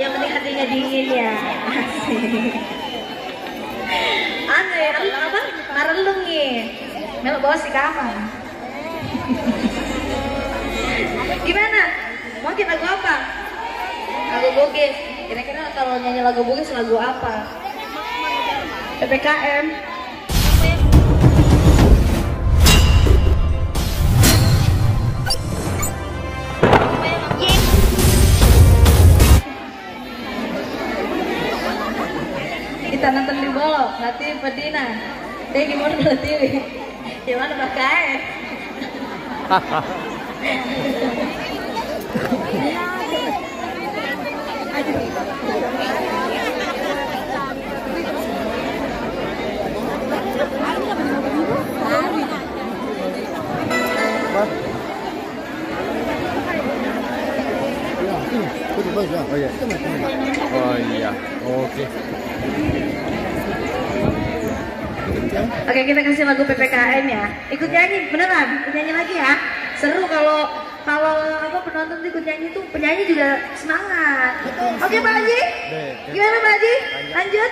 Yang penting hatinya dingin ya. Asik. Anu ya, apa? Marelung nih. Melo bawa si kamar. Gimana? Mau kita lagu apa? Lagu Bugis. Kira-kira kalau nyanyi lagu Bugis lagu apa? PPKM. Kita nonton di bolok, nanti pedina. Dia gimana berarti? Gimana pakai? Oh iya, oke. Oke, kita kasih lagu PPKM ya. Ikut nyanyi beneran, ikut nyanyi lagi ya. Seru kalau apa penonton ikut nyanyi tuh, penyanyi juga semangat. Oke Pak Haji, gimana Pak Haji? Lanjut.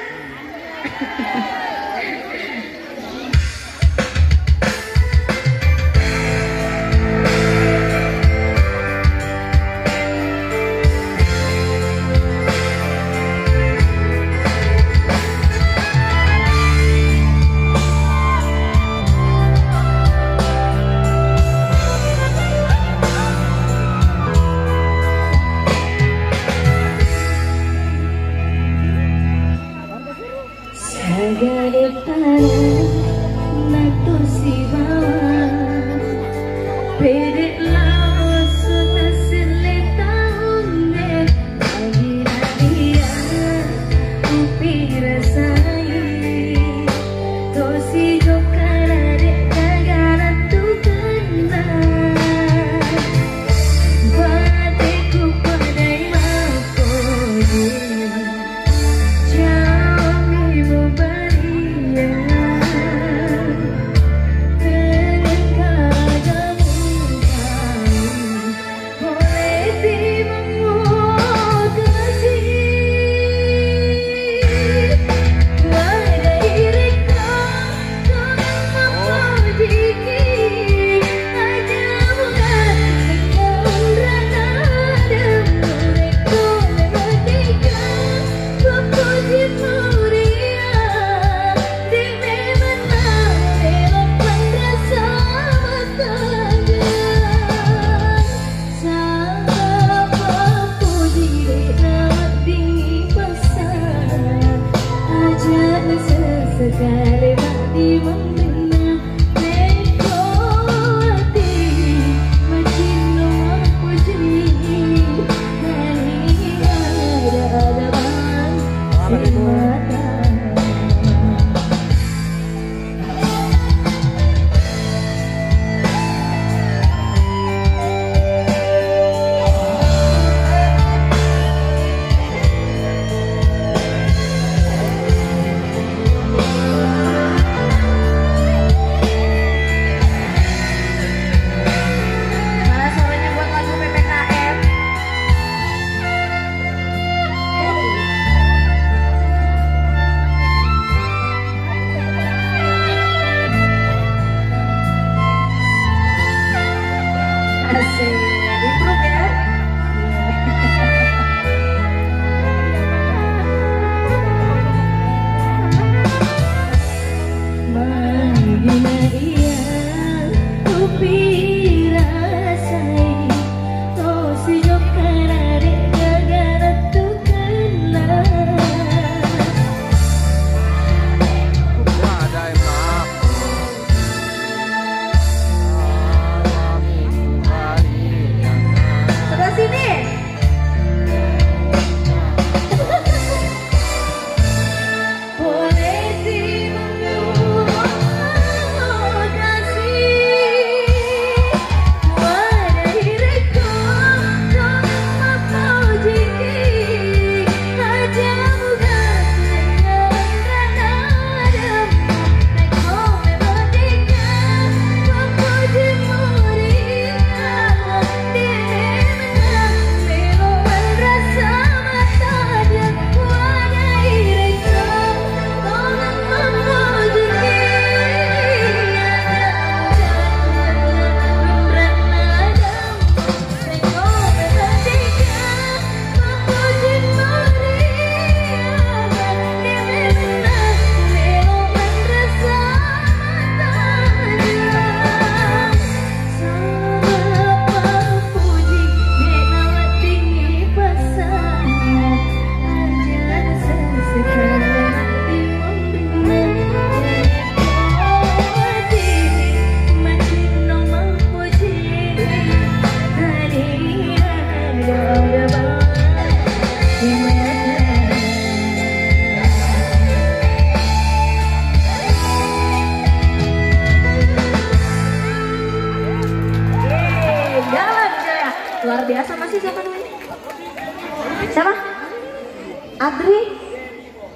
Adri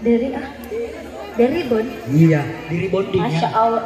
dari Bon. Iya, di rebonding Masya ya. Allah.